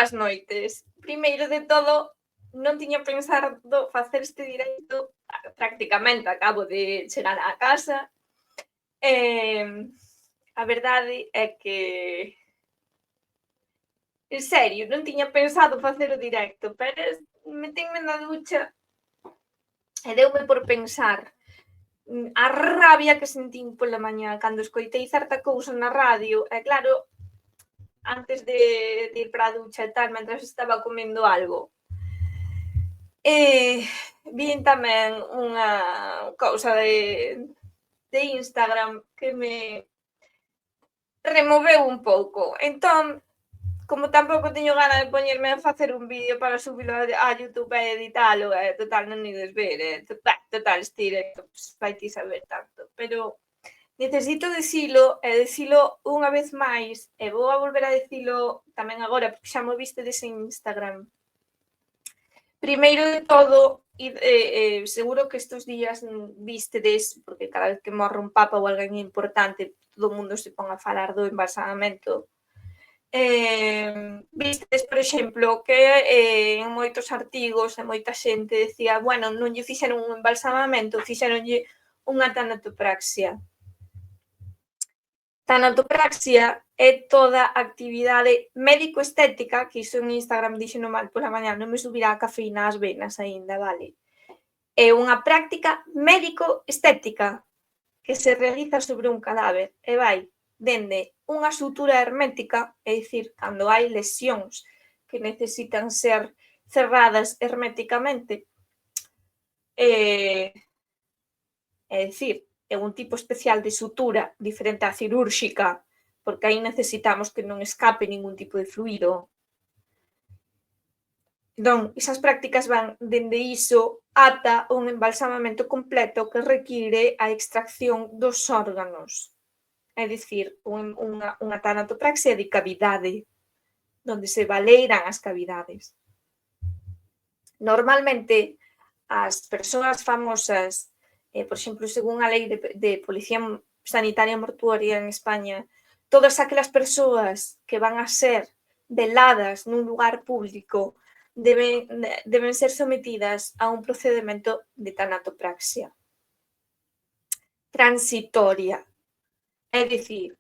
boas noites. Primeiro de todo, non tiña pensado facer este directo, prácticamente acabo de chegar á casa. A verdade é que, en serio, non tiña pensado facer o directo, pero metenme na ducha e deume por pensar a rabia que sentín pola mañá cando escoitei certa cousa na radio, e claro, antes de ir para a ducha e tal, mentras estaba comendo algo, vin tamén unha cousa de Instagram que me removeu un pouco. Entón, como tampouco teño gana de poñerme a facer un vídeo para subilo a YouTube e editalo, total, non ides ver, total, este directo, pues, vai ti saber tanto. Pero necesito dicilo e dicilo unha vez máis, e vou a volver a dicilo tamén agora, porque xa mo vistedes en Instagram. Primeiro de todo, seguro que estes días vistedes, porque cada vez que morre un papa ou alguén importante, todo o mundo se pon a falar do embalsamamento. Vistedes, por exemplo, que en moitos artigos e moita xente decía, bueno, non lle fixeron un embalsamamento, fixeronlle unha tanatopraxia. Tanatopraxia é toda actividade médico-estética, que iso en Instagram dixeno mal pola mañá, non me subirá a cafeína ás venas aínda, vale? É unha práctica médico-estética que se realiza sobre un cadáver e vai dende unha sutura hermética, é dicir, cando hai lesións que necesitan ser cerradas herméticamente, é dicir, é un tipo especial de sutura diferente á cirúrxica, porque aí necesitamos que non escape ningún tipo de fluido. Entón, esas prácticas van dende iso ata un embalsamamento completo que require a extracción dos órganos. É dicir, unha tanatopraxia de cavidade, onde se baleiran as cavidades. Normalmente, as persoas famosas, por exemplo, según a lei de Policía Sanitaria Mortuoria en España, todas aquelas persoas que van a ser veladas nun lugar público deben ser sometidas a un procedemento de tanatopraxia transitoria, é dicir,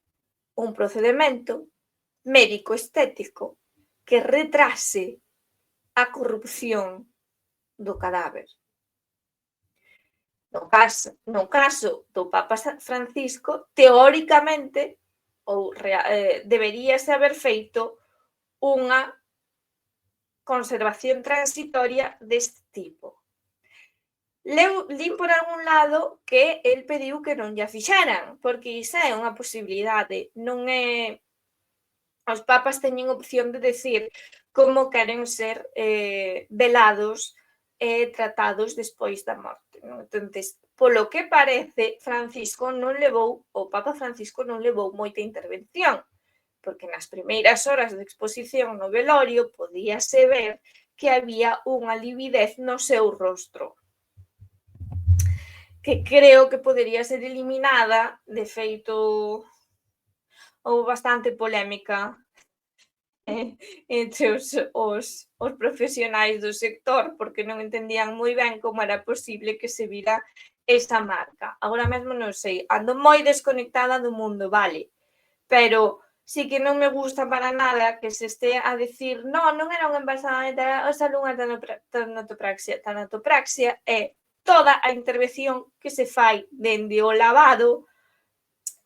un procedemento médico-estético que retrase a corrupción do cadáver. No caso do Papa Francisco, teóricamente, deberíase haber feito unha conservación transitoria deste tipo. Lin por algún lado que el pediu que non lla fixeran, porque iso é unha posibilidade, non é... Os papas teñen opción de decir como queren ser velados e tratados despois da morte, non? Entonces, polo que parece, o Papa Francisco non levou moita intervención, porque nas primeiras horas de exposición no velorio podíase ver que había unha lividez no seu rostro, que creo que podería ser eliminada. De feito, houve bastante polémica entre os profesionais do sector, porque non entendían moi ben como era posible que se vira esa marca. Agora mesmo non sei, ando moi desconectada do mundo, vale, pero sí que non me gusta para nada que se este a decir non era un embalsamamento, era só unha tanatopraxia. Tanatopraxia é toda a intervención que se fai dende o lavado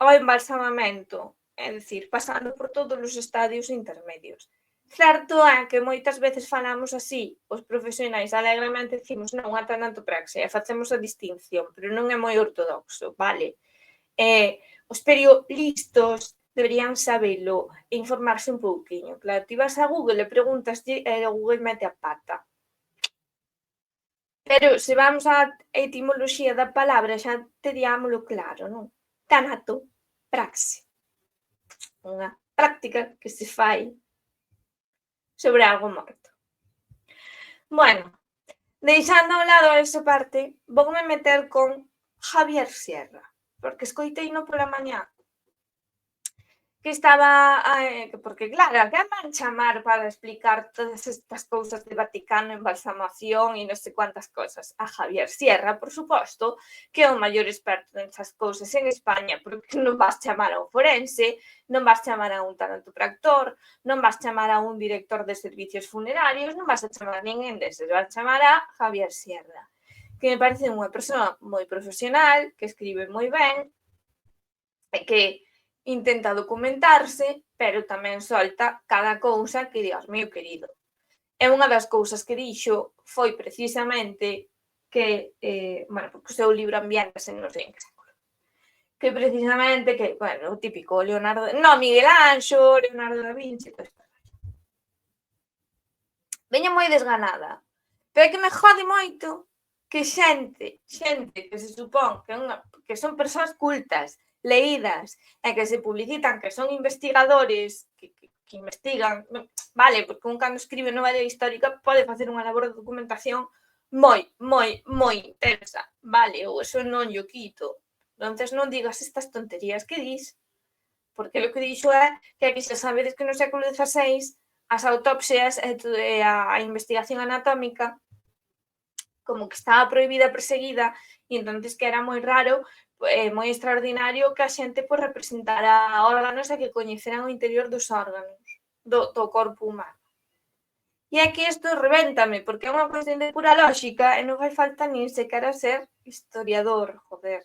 ao embalsamamento, é dicir, pasando por todos os estadios intermedios. Certo é que moitas veces falamos así, os profesionais alegremente decimos non, a tanatopraxia, e facemos a distinción, pero non é moi ortodoxo, vale? Os periodistas deberían sabelo e informarse un pouquiño. Claro, ti vas a Google e preguntaslle e o Google mete a pata. Pero se vamos á etimoloxía da palabra xa teriámolo claro, non? Tanatopraxia. Unha práctica que se fai sobre algo morto. Bueno, deixando ao lado esa parte, voume meter con Javier Sierra, porque escoiteino pola mañá que estaba, porque claro, a quen van chamar para explicar todas estas cousas de Vaticano, embalsamación e non sei cuántas cousas? A Javier Sierra, por suposto, que é o maior experto nesas cousas en España, porque non vas chamar a un forense, non vas chamar a un tanatopractor, non vas chamar a un director de servicios funerarios, non vas a chamar a ninguén deses, vas chamar a Javier Sierra, que me parece unha persoa moi profesional, que escribe moi ben, e que intenta documentarse, pero tamén solta cada cousa que digas, meu querido. E unha das cousas que dixo foi precisamente que, bueno, porque o seu libro ambiéntase non sei en que século, que precisamente que, bueno, o típico Leonardo, no, Miguel Anxo, Leonardo da Vinci, todo isto. Veña moi desganada, pero é que me jode moito que xente que se supón que son persoas cultas, leídas, e que se publicitan que son investigadores, que investigan, vale, porque un cando escribe novela histórica pode facer unha labor de documentación moi intensa, vale, ou eso non yo quito. Entonces non digas estas tonterías que dis, porque lo que dixo é que aquí xa sabedes que no século XVI as autopsias e a investigación anatómica como que estaba prohibida, perseguida, e entonces que era moi raro, moi extraordinario que a xente pues, representara órganos e que coñeceran o interior dos órganos do corpo humano. E é que isto revéntame, porque é unha cuestión de pura lógica e non fai falta nin sequera ser historiador, joder.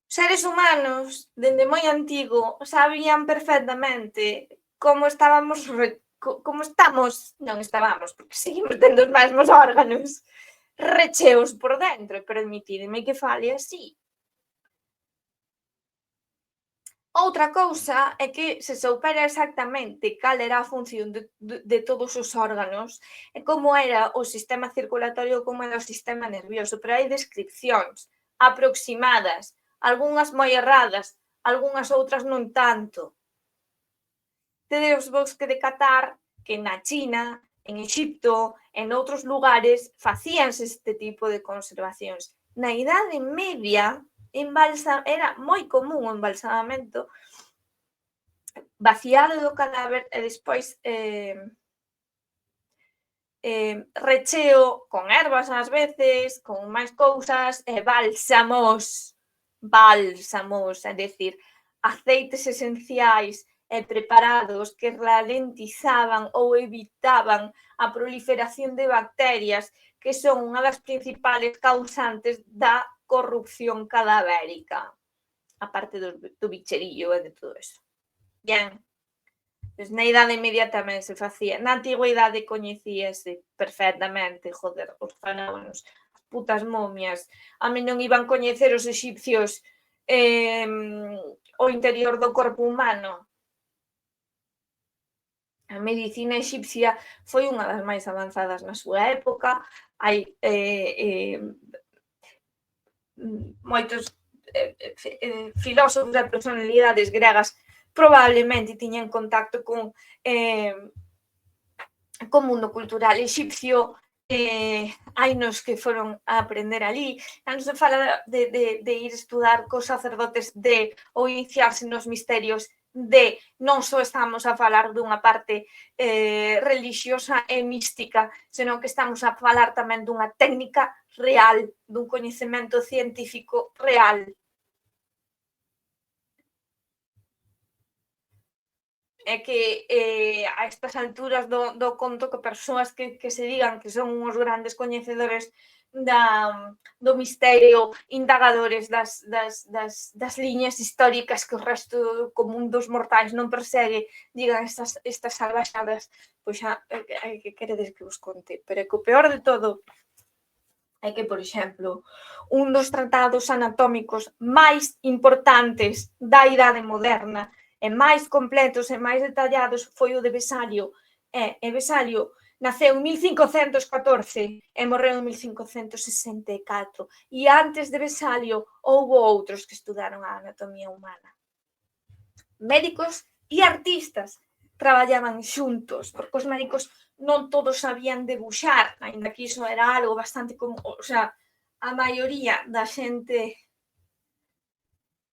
Seres humanos, dende moi antigo, sabían perfectamente como estábamos, como estamos, non estábamos, porque seguimos tendo os mesmos órganos recheos por dentro, permitideme que fale así. Outra cousa é que se soupera exactamente cal era a función de todos os órganos e como era o sistema circulatorio, como era o sistema nervioso, pero hai descripcións aproximadas, algunhas moi erradas, algunhas outras non tanto. Tedes vos que decatar que na China, en Exipto, en outros lugares, facíanse este tipo de conservacións. Na Idade Media, era moi común o embalsamamento, vaciado do cadáver e despois recheo con ervas ás veces, con máis cousas e bálsamos, é dicir, aceites esenciais e preparados que ralentizaban ou evitaban a proliferación de bacterias que son unha das principales causantes da corrupción cadavérica, aparte do bicherillo e de todo eso. Ben, pois na Idade Media tamén se facía, na Antigüidade coñecíase perfectamente, joder, os fenómenos, as putas momias, a mí non iban coñecer os exipcios o interior do corpo humano. A medicina exipcia foi unha das máis avanzadas na súa época, hai moitos filósofos e personalidades gregas probablemente tiñan contacto co mundo cultural exipcio, hai nos que foron a aprender ali, non se fala de ir estudar cos sacerdotes ou iniciarse nos misterios non só estamos a falar dunha parte relixiosa e mística, senón que estamos a falar tamén dunha técnica real, dun coñecemento científico real. É que a estas alturas do conto que persoas que se digan que son uns grandes coñecedores do misterio, indagadores das liñas históricas que o resto común dos mortais non persegue, digan estas salvaxadas, pois xa, que queredes que vos conte? Pero é que o peor de todo é que, por exemplo, un dos tratados anatómicos máis importantes da Idade Moderna e máis completos e máis detallados foi o de Vesalio. E Vesalio naceu en 1514 e morreu en 1564. E antes de Vesalio houbo outros que estudaron a anatomía humana. Médicos e artistas traballaban xuntos, porque os médicos non todos sabían debuxar, aínda que iso era algo bastante común, o sea, a maioría da xente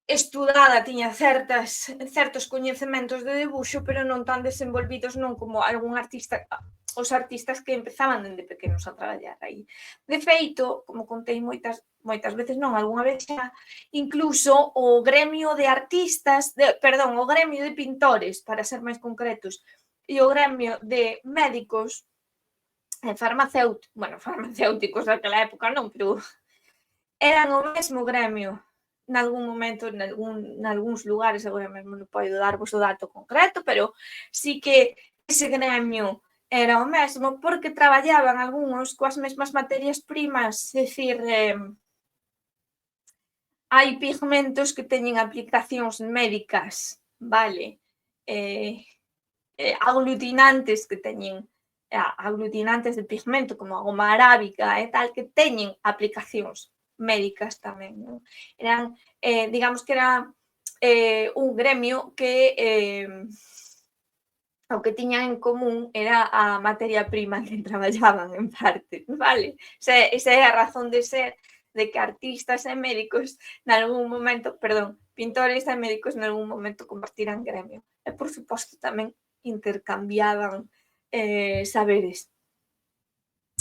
estudada, tiña certos coñecementos de debuxo, pero non tan desenvolvidos non como algún artista, os artistas que empezaban dende pequenos a traballar aí. De feito, como contei moitas veces, non, algunha vez xa, incluso o gremio de artistas, o gremio de pintores, para ser máis concretos, e o gremio de médicos e farmacéuticos daquela época non, pero eran o mesmo gremio nalgún momento, nalgúns lugares, agora mesmo non podo darvos o dato concreto, pero sí que ese gremio era o mesmo porque traballaban algúns coas mesmas materias primas, é dicir, hai pigmentos que teñen aplicacións médicas, vale? Aglutinantes que teñen aglutinantes de pigmento como a goma arábica e tal, que teñen aplicacións médicas tamén, non? Eran, digamos que era un gremio que o que tiñan en común era a materia prima en que traballaban en parte, vale? Esa é a razón de ser de que artistas e médicos nalgún momento, pintores e médicos nalgún momento compartiran gremio. E, por suposto, tamén intercambiaban saberes.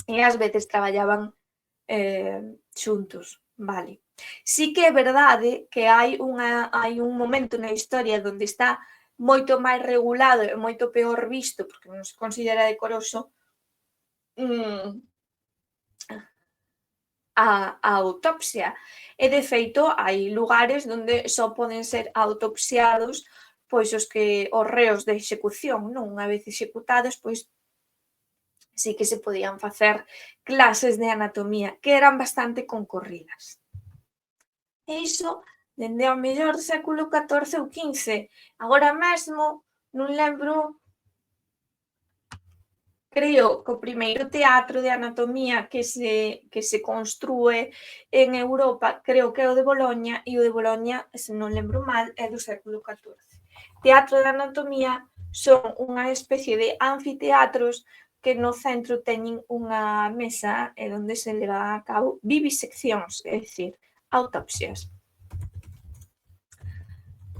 E ás veces traballaban xuntos, vale. Sí que é verdade que hai un momento na historia onde está moito máis regulado e moito peor visto, porque non se considera decoroso, a autopsia. E, de feito, hai lugares onde só poden ser autopsiados pois os reos de execución, non? Unha vez executados, pois sí que se podían facer clases de anatomía, que eran bastante concorridas. E iso dende ao mellor século XIV ou XV. Agora mesmo non lembro, creo que o primeiro teatro de anatomía que se constrúe en Europa, creo que é o de Boloña, e o de Boloña, se non lembro mal, é do século XIV. Teatro de anatomía son unha especie de anfiteatros que no centro teñen unha mesa e onde se leva a cabo viviseccións, é dicir, autopsias.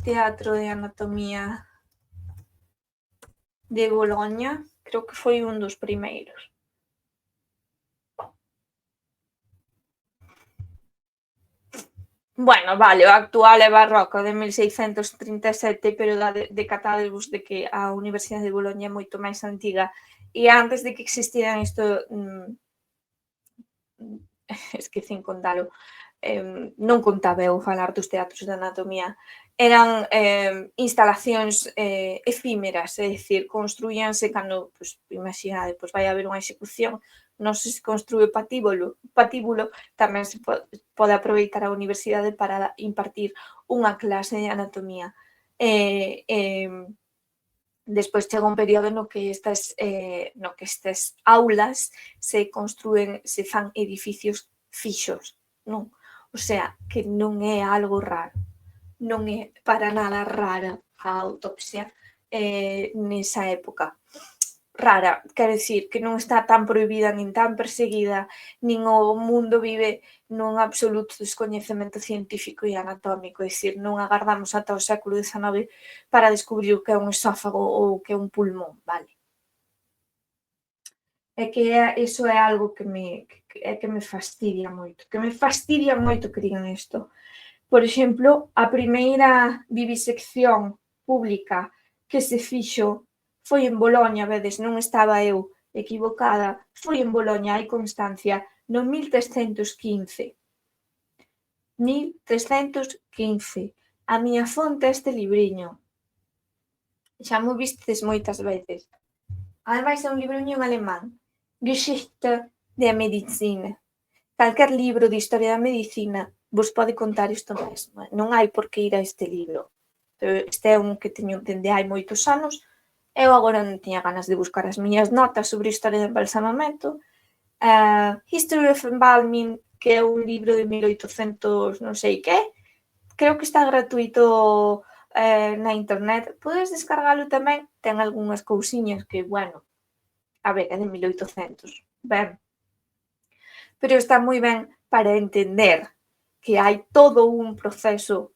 Teatro de anatomía de Boloña, creo que foi un dos primeiros. Bueno, vale, o actual é barroco de 1637, pero decatádevos de que a Universidade de Boloña é moito máis antiga e antes de que existiran isto, esquecín contalo, non contaba eu falar dos teatros de anatomía, eran instalacións efímeras, é dicir, construíanse cando, pois, imaginade, pois vai haber unha execución, non se construe patíbulo, tamén se pode aproveitar a universidade para impartir unha clase de anatomía. Despois chega un período no que estas aulas se construen, se fan edificios fixos, non? O sea, que non é algo raro, non é para nada rara a autopsia nesa época. Rara, quero dicir, que non está tan prohibida nin tan perseguida, nin o mundo vive nun absoluto descoñecemento científico e anatómico, é dicir, non agardamos ata o século XIX para descubrir o que é un esófago ou o que é un pulmón, vale? É que iso é algo que me fastidia moito que digan isto. Por exemplo, a primeira vivisección pública que se fixo foi en Boloña, vedes, non estaba eu equivocada, foi en Boloña, hai constancia, no 1315. 1315. A miña fonte é este libriño. Xa mo vistes moitas veces. Ademais é un libriño en alemán. Geschichte der Medizin. Calquer libro de historia da medicina vos pode contar isto mesmo. Non hai por que ir a este libro. Este é un que teño dende hai moitos anos. Eu agora non tiña ganas de buscar as miñas notas sobre historia do embalsamamento. History of Embalming, que é un libro de 1800 non sei que. Creo que está gratuito na internet. Podes descargalo tamén. Ten algunhas cousiñas que, bueno, a ver, é de 1800. Ben. Pero está moi ben para entender que hai todo un proceso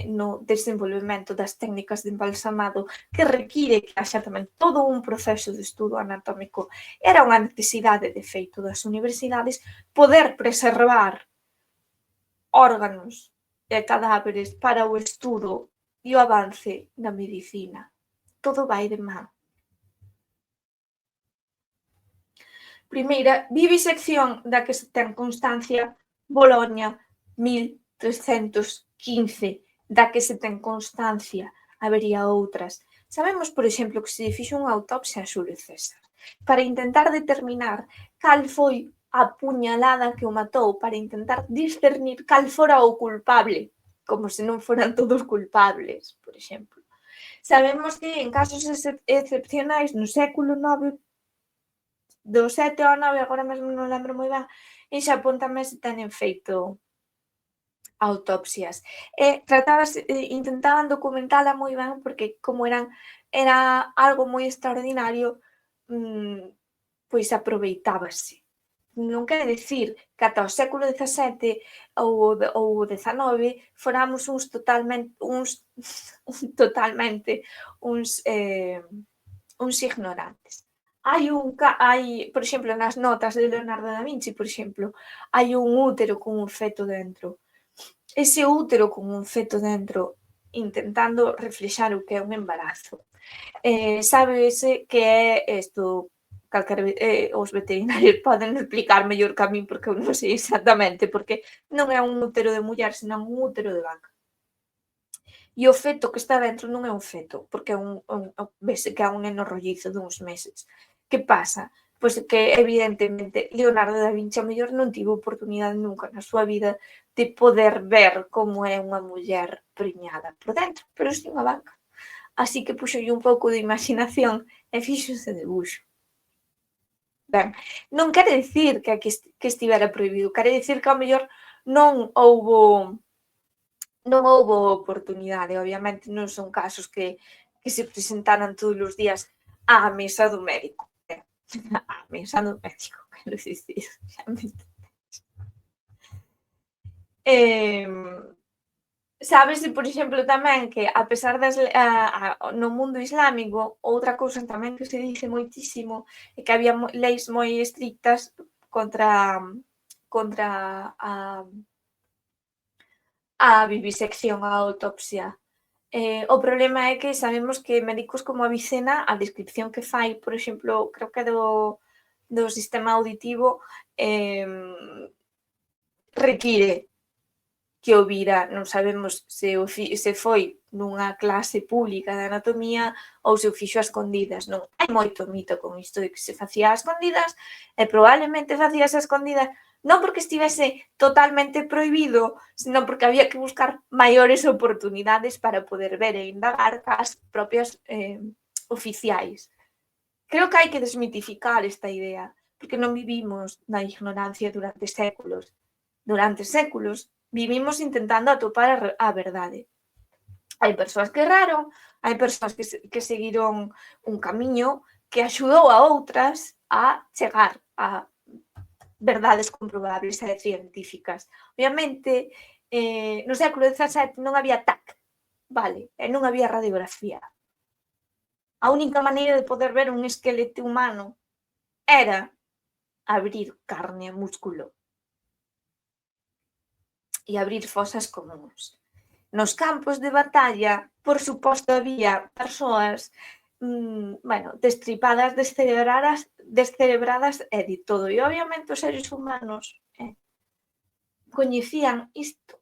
no desenvolvemento das técnicas de embalsamado que require que haxa tamén todo un proceso de estudo anatómico. Era unha necesidade de feito das universidades poder preservar órganos e cadáveres para o estudo e o avance na medicina. Todo vai de man. Primeira vivisección da que se ten constancia, Boloña, 1315, da que se ten constancia, habería outras. Sabemos, por exemplo, que se fixo unha autopsia a Xulio César para intentar determinar cal foi a puñalada que o matou, para intentar discernir cal fora o culpable, como se non foran todos culpables, por exemplo. Sabemos que en casos excepcionais no século IX, do 7 ao 9, agora mesmo non lembro moi ben, en Xapón tamén se teñen feito autopsias. Intentaban documentala moi ben porque como era algo moi extraordinario, pois aproveitábase. Non quere dicir que ata o século XVII ou o XIX foramos uns ignorantes. Por exemplo, nas notas de Leonardo da Vinci, por exemplo, hai un útero con un feto dentro. Ese útero con un feto dentro intentando reflexar o que é un embarazo. Sábese que é isto, os veterinarios poden explicar mellor que a min porque eu non sei exactamente, porque non é un útero de muller, senón un útero de vaca. E o feto que está dentro non é un feto, porque vese que é un neno rollizo duns meses. Que pasa? Pois que, evidentemente, Leonardo da Vinci a mellor non tivo oportunidade nunca na súa vida de poder ver como é unha muller preñada por dentro, pero si unha vaca. Así que puxolle un pouco de imaginación e fixo ese debuxo. Ben, non quere dicir que estivera prohibido, quere dicir que ao mellor non houbo oportunidade, obviamente non son casos que se presentaran todos os días á mesa do médico, á mesa do médico, quero dicir, xa me entendes. Sábese, por exemplo, tamén que a pesar no mundo islámico, outra cousa tamén que se dice moitísimo é que había leis moi estrictas contra a vivisección, a autopsia. O problema é que sabemos que médicos como Avicena, a descripción que fai, por exemplo, creo que do sistema auditivo, require que o vira, non sabemos se foi nunha clase pública de anatomía ou se o fixo a escondidas, non? Hai moito mito con isto de que se facía a escondidas e probablemente facíase a escondidas non porque estivese totalmente prohibido, senón porque había que buscar maiores oportunidades para poder ver e indagar cas propias oficiais. Creo que hai que desmitificar esta idea, porque non vivimos na ignorancia durante séculos. Durante séculos vivimos intentando atopar a verdade. Hai persoas que erraron, hai persoas que seguiron un camiño que axudou a outras a chegar a verdades comprobables e científicas. Obviamente, no século XVII non había TAC, vale, e non había radiografía. A única maneira de poder ver un esqueleto humano era abrir carne e músculo e abrir fosas comúns. Nos campos de batalla, por suposto, había persoas destripadas, descerebradas e de todo. E, obviamente, os seres humanos coñecían isto.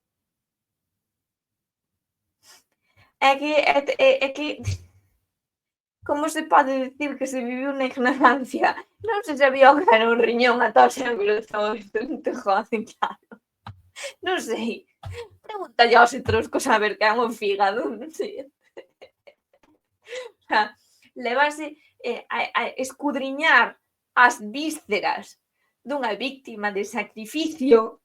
É que como se pode dicir que se viviu na ignorancia? Non se sabía o que era un riñón ata o século XVIII, non te joden, claro. Non sei. Pregúntalle aos etruscos a ver que é un fígado, non sei. O sea, levase a escudriñar as vísceras dunha víctima de sacrificio,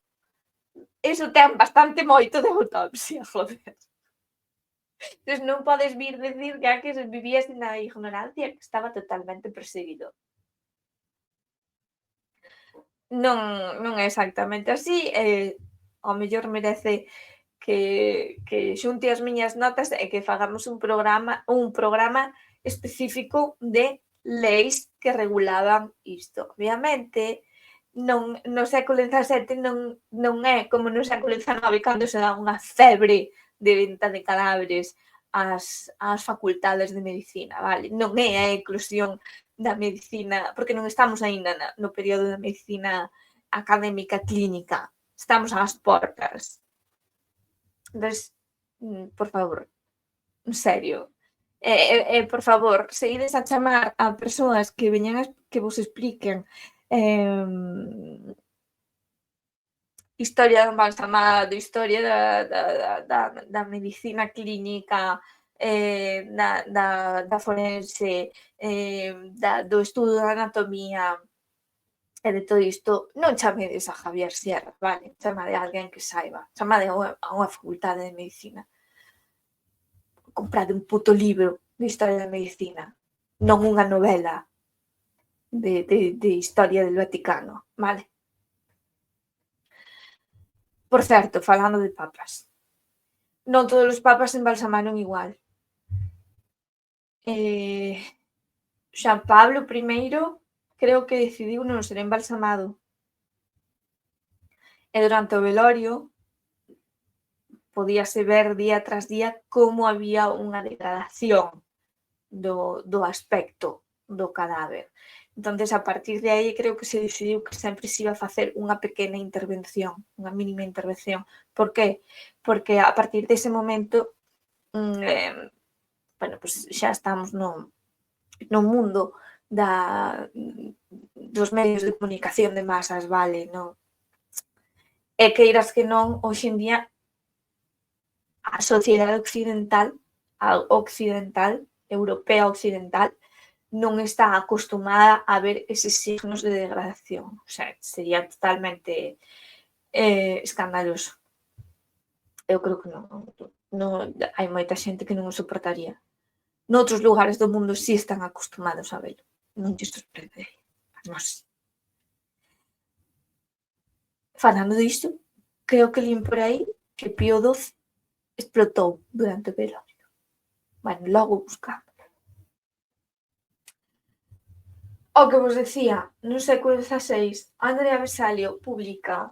eso ten bastante moito de autopsia, joder. Entón non podes vir decir que se vivías na ignorancia, que estaba totalmente perseguido. Non é exactamente así, ao mellor merece que xunte as miñas notas e que fagamos un programa específico de leis que regulaban isto. Obviamente, no século XVII non é como no século XIX cando se dá unha febre de venta de cadáveres ás facultades de medicina, vale? Non é a eclosión da medicina, porque non estamos aínda no período da medicina académica clínica, estamos ás portas. Entonces, por favor, en serio, por favor, se ides a chamar a persoas que veñan que vos expliquen historia do embalsamado, historia da medicina clínica, da forense, do estudo da anatomía e de todo isto, non chamedes a Javier Sierra, vale? Chamade a alguén que saiba, chamade a unha facultade de medicina. Comprade un puto libro de historia da medicina, non unha novela de historia del Vaticano, vale? Por certo, falando de papas, non todos os papas se embalsamaron igual. San Pablo I creo que decidiu non ser embalsamado. E durante o velorio podíase ver día tras día como había unha degradación do aspecto do cadáver. Entonces, a partir de aí, creo que se decidiu que sempre se iba a facer unha pequena intervención, unha mínima intervención. Por qué? Porque a partir dese momento, bueno, pues xa estamos no mundo dos medios de comunicación de masas, vale? Non? E queiras que non, hoxe en día, a sociedade occidental, europea occidental, non está acostumada a ver eses signos de degradación. O sea, sería totalmente escandaloso. Eu creo que non hai moita xente que non o soportaría. Noutros lugares do mundo sí están acostumados a velo. Non te sorprende. Nós. Falando disto, creo que lín por aí que Pío XII explotou durante o velorio. Bueno, logo buscamos. O que vos decía, no século XVI, Andrea Vesalio publica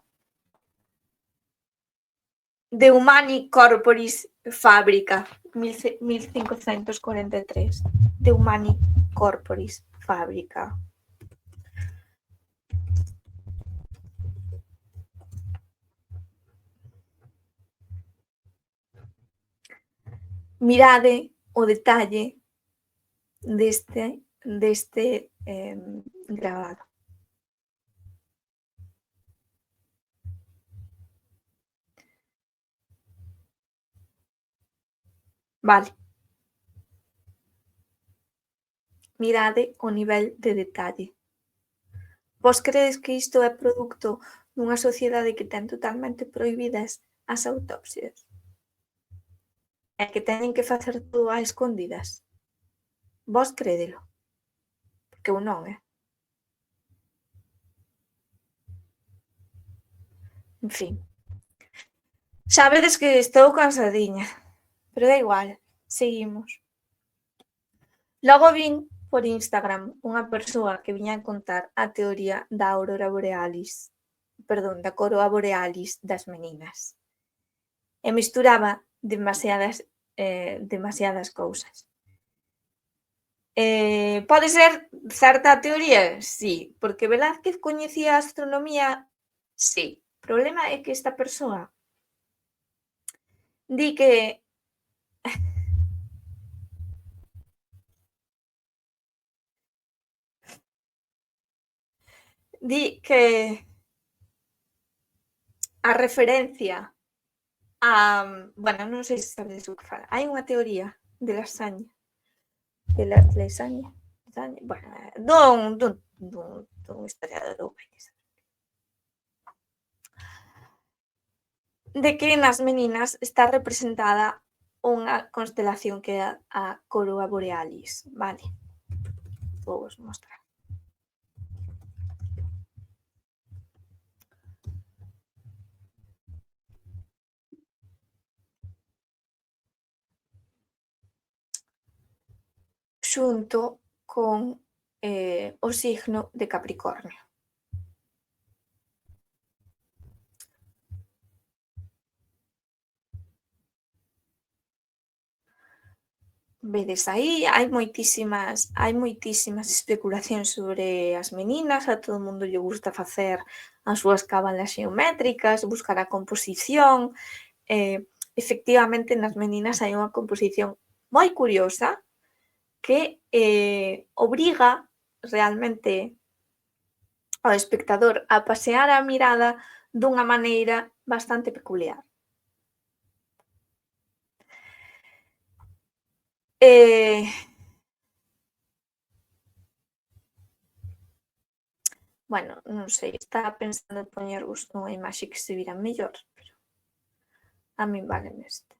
De Humani Corporis Fabrica, 1543. De Humani Corporis Fabrica. Mirade o detalle deste grabado. Vale. Mirade o nivel de detalle. Vos credes que isto é produto dunha sociedade que ten totalmente prohibidas as autopsias? E que teñen que facer todo a escondidas? Vos crédelo? Porque eu non, En fin. Sabedes que estou cansadiña, pero da igual, seguimos. Logo vin por Instagram unha persoa que viña a contar a teoría da aurora borealis, da coroa borealis das meninas. E mesturaba demasiadas cousas. Pode ser certa a teoría? Sí, porque Velázquez coñecía a astronomía? Sí. O problema é que esta persoa di que a referencia bueno, non sei se sabedes o que fala. Hai unha teoría de lasaña. De lasaña? Bueno, dun historiador de que nas meninas está representada unha constelación que é a coroa borealis, vale? Vou vos mostrar. xunto con o signo de Capricornio. Vedes aí, hai moitísimas especulacións sobre as meninas, a todo o mundo lle gusta facer as súas cábalas xeométricas, buscar a composición, efectivamente nas meninas hai unha composición moi curiosa que obriga realmente ao espectador a pasear a mirada dunha maneira bastante peculiar. Bueno, non sei, estaba pensando en poñervos unha imaxe que se vira mellor, pero a min váleme este.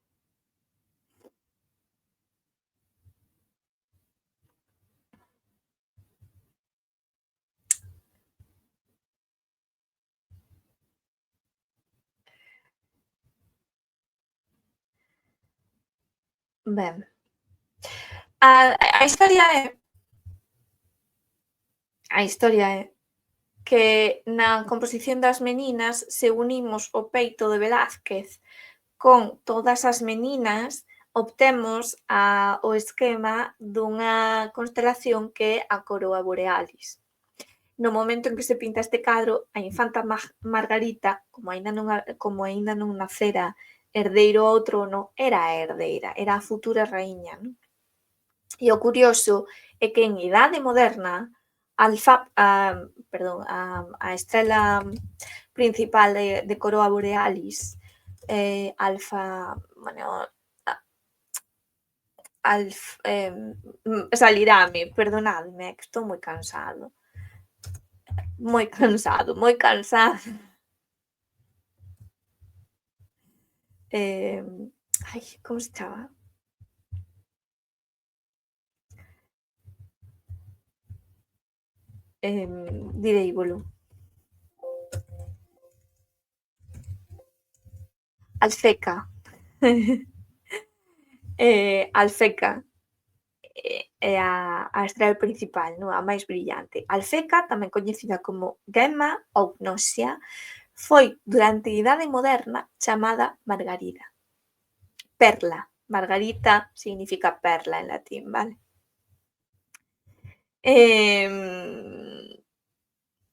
Ben, a historia é que na composición das meninas, se unimos o peito de Velázquez con todas as meninas, obtemos o esquema dunha constelación que é a Coroa Borealis. No momento en que se pinta este cadro, a infanta Margarita, como aínda non nacera herdeiro ao trono, era a herdeira, era a futura raíña, non? E o curioso é que en idade moderna, a estrela principal de Coroa Borealis, Alfa, bueno, salirame, perdonadme, é que estou moi cansado. Moi cansado, moi cansada. Ai, como se chama? Direívolo. Alfeca. Alfeca é a estrela principal, non? A máis brillante. Alfeca, tamén coñecida como Gemma ou Gnosia, foi durante a Idade Moderna chamada Margarida. Perla. Margarita significa perla en latín, vale?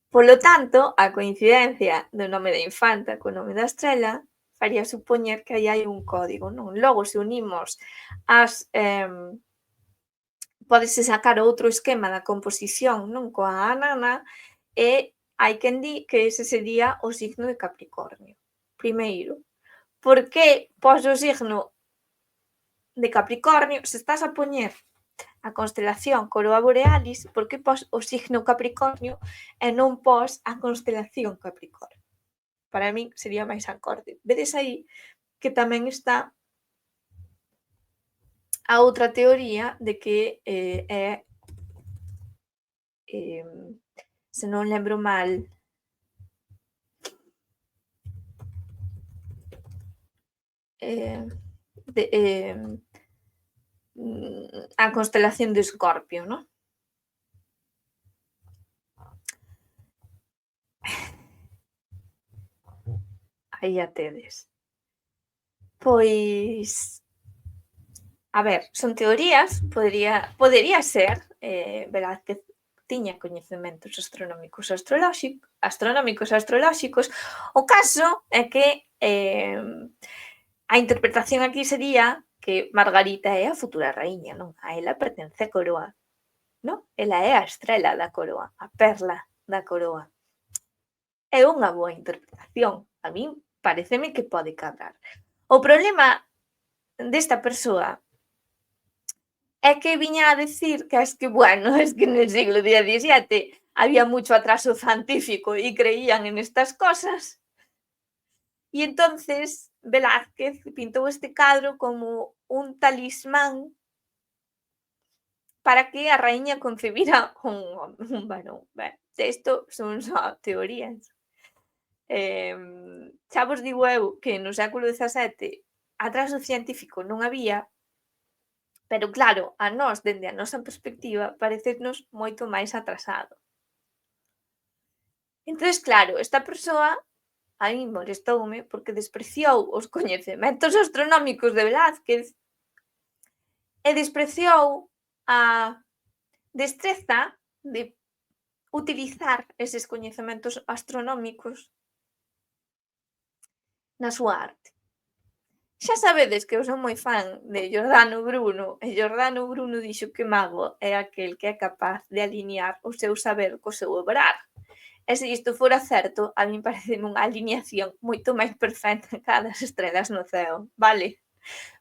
Polo tanto, a coincidencia do nome da infanta co nome da estrela faría supoñer que aí hai un código, non? Logo, se unimos as pódese sacar outro esquema da composición, non? Coa anana e hai quen di que ese sería o signo de Capricornio. Primeiro, por que pos o signo de Capricornio? Se estás a poñer a constelación Coroa Borealis, por que pos o signo Capricornio e non pos a constelación Capricornio? Para min sería máis acorde. Vedes aí que tamén está a outra teoría de que se non lembro mal, a constelación de Escorpio, non? Aí a tedes. Pois, a ver, son teorías, podería ser, Velázquez tiña coñecementos astrolóxicos. O caso é que a interpretación aquí sería que Margarita é a futura raíña, non? A ela pertence a coroa, non? Ela é a estrela da coroa, a perla da coroa. É unha boa interpretación. A min paréceme que pode cadrar. O problema desta persoa é que viña a decir que es que, bueno, es que no siglo XVII había mucho atraso científico y creían en estas cosas. Y entonces Velázquez pintou este cadro como un talismán para que a raíña concebira un varón. Ben, isto son só teorías. Xa vos digo eu que no século XVII atraso científico non había, Pero claro, a nós, dende a nosa perspectiva, parécenos moito máis atrasado. Entonces, claro, esta persoa a min molestoume porque despreciou os coñecementos astronómicos de Velázquez e despreciou a destreza de utilizar eses coñecementos astronómicos na súa arte. Xa sabedes que eu son moi fan de Giordano Bruno, e Giordano Bruno dixo que mago é aquel que é capaz de alinear o seu saber co seu obrar. E se isto fora certo, a min pareceme unha alineación moito máis perfecta ca das estrelas no ceo, vale?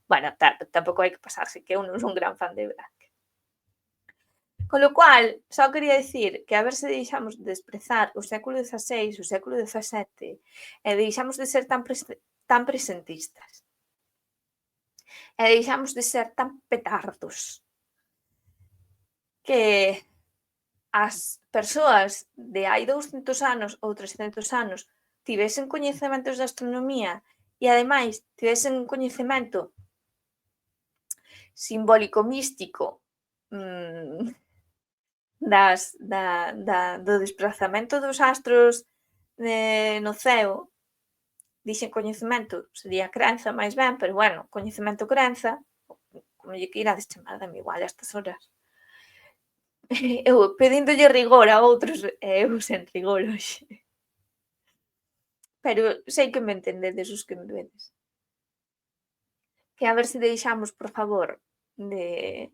Bueno, tampouco hai que pasarse, que eu non son gran fan de Velázquez. Con lo cual, só quería dicir que a ver se deixamos de desprezar o século XVI, o século XVII, e deixamos de ser tan presentistas. E deixamos de ser tan petardos. Que as persoas de hai 200 anos ou 300 anos tivesen coñecementos de astronomía e, ademais, tivesen un coñecemento simbólico místico do desprazamento dos astros no ceo. Dixen coñecemento, sería crenza máis ben, pero bueno, coñecemento crenza, como lle queirades chamar, dame igual a estas horas. Eu pedíndolle rigor a outros e eu sen rigor hoxe. Pero sei que me entendedes os que me vedes. Que a ver se deixamos, por favor, de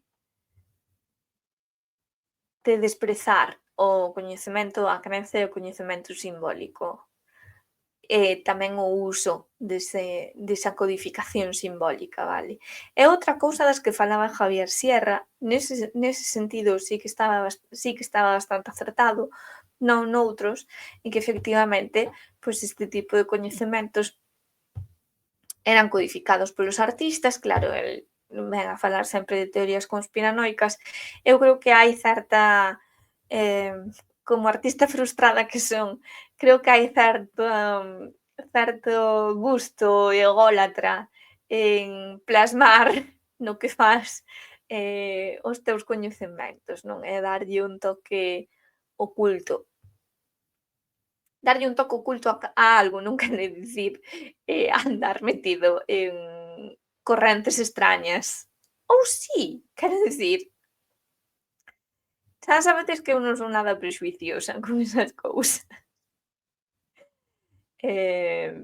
desprezar o coñecemento, a crenza e o coñecemento simbólico. E tamén o uso desa codificación simbólica, vale? E outra cousa das que falaba Javier Sierra, nese sentido sí que estaba bastante acertado, non noutros, e que efectivamente, pois este tipo de coñecementos eran codificados polos artistas, claro, el ven a falar sempre de teorías conspiranoicas. Eu creo que hai certa, como artista frustrada que son, creo que hai certo gusto ególatra en plasmar no que fas os teus coñecementos, non? E darlle un toque oculto. Darlle un toque oculto a algo non quere dicir andar metido en correntes extrañas. Ou si, quero dicir, xa sabedes que eu non son nada prexuiciosa con esas cousas. E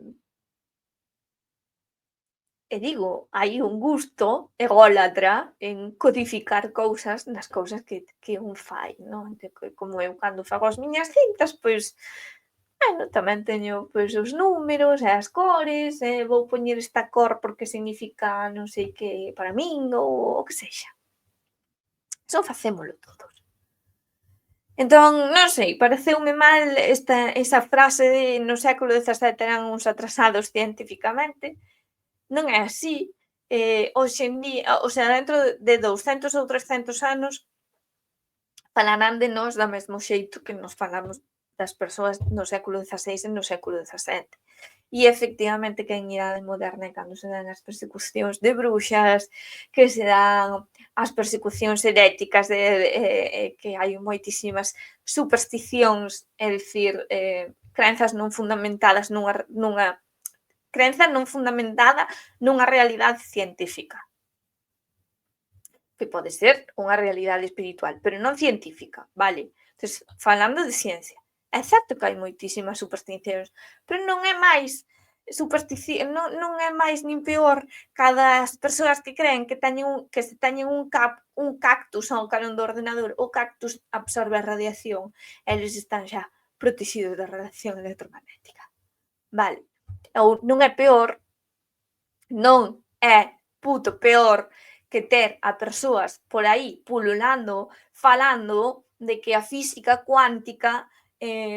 digo, hai un gusto ególatra en codificar cousas nas cousas que un fai, non? Como eu cando fago as miñas cintas, pois, bueno, tamén teño pois os números e as cores, e vou poñer esta cor porque significa non sei que para min ou o que sexa. Iso facémolo todos. Entón, non sei, pareceume mal esa frase de no século XVII eran uns atrasados cientificamente. Non é así. Hoxe en día, o sea, dentro de 200 ou 300 anos falarán de nós do mesmo xeito que nos falamos das persoas no século XVI e no século XVII. E efectivamente que en idade moderna é cando se dan as persecucións de bruxas, que se dan as persecucións heréticas que hai moitísimas supersticións, é dicir, crenzas non fundamentadas nunha crenza non fundamentada nunha realidade científica. Que pode ser unha realidade espiritual, pero non científica, vale? Entonces, falando de ciencia, é certo que hai moitísimas supersticións, pero non é máis non é máis nin peor cada as persoas que creen que se teñen un cactus ao carón do ordenador, o cactus absorbe a radiación, eles están xa protexidos da radiación electromagnética. Vale. Ou non é peor, non é puto peor que ter a persoas por aí pululando, falando de que a física cuántica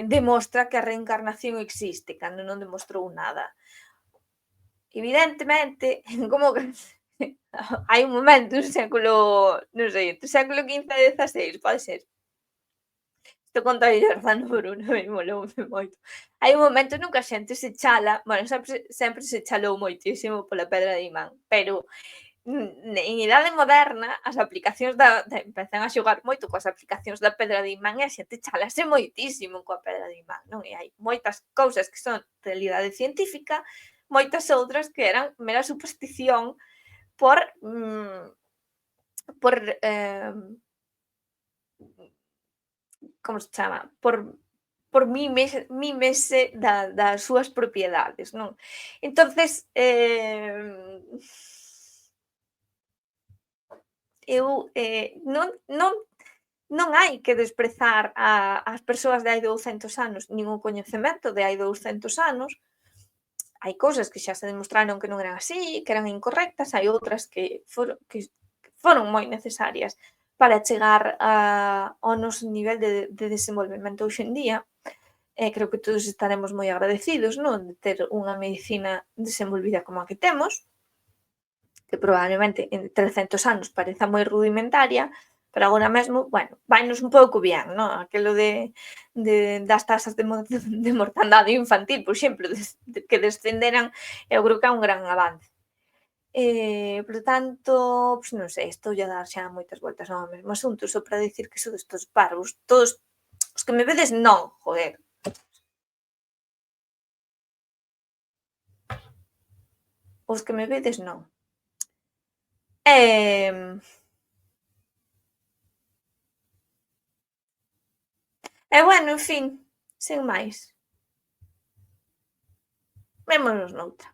demostra que a reencarnación existe, cando non demostrou nada. Evidentemente, como que hai un momento, non sei, entre o século XV e XVI, pode ser. Isto conta Giordano Bruno e moloume moito. Hai un momento no que a xente se chala, bueno, sempre se chalou moitísimo pola pedra de imán, pero en idade moderna as aplicacións empezan a xogar moito coas aplicacións da pedra de imán e a xente chalase moitísimo coa pedra de imán, non? E hai moitas cousas que son realidade científica, moitas outras que eran mera superstición por por como se chama? Por mímese das súas propiedades, non? Entonces, eu non hai que desprezar as persoas de hai 200 anos, nin o coñecemento de hai 200 anos. Hai cousas que xa se demostraron que non eran así, que eran incorrectas, hai outras que foron moi necesarias para chegar ao noso nivel de desenvolvemento hoxe en día. Creo que todos estaremos moi agradecidos, non, de ter unha medicina desenvolvida como a que temos, que probablemente en 300 anos pareza moi rudimentaria, pero agora mesmo, bueno, vainos un pouco bien, non? Aquelo das tasas de mortandade infantil, por exemplo, que descenderan, eu creo que é un gran avance. Por tanto, pois non sei, estoulle a dar xa moitas voltas ao mesmo asunto, só para dicir que sodes todos parvos, todos os que me vedes non, joder. Os que me vedes non. E bueno, en fin, sen máis. Vémonos noutra.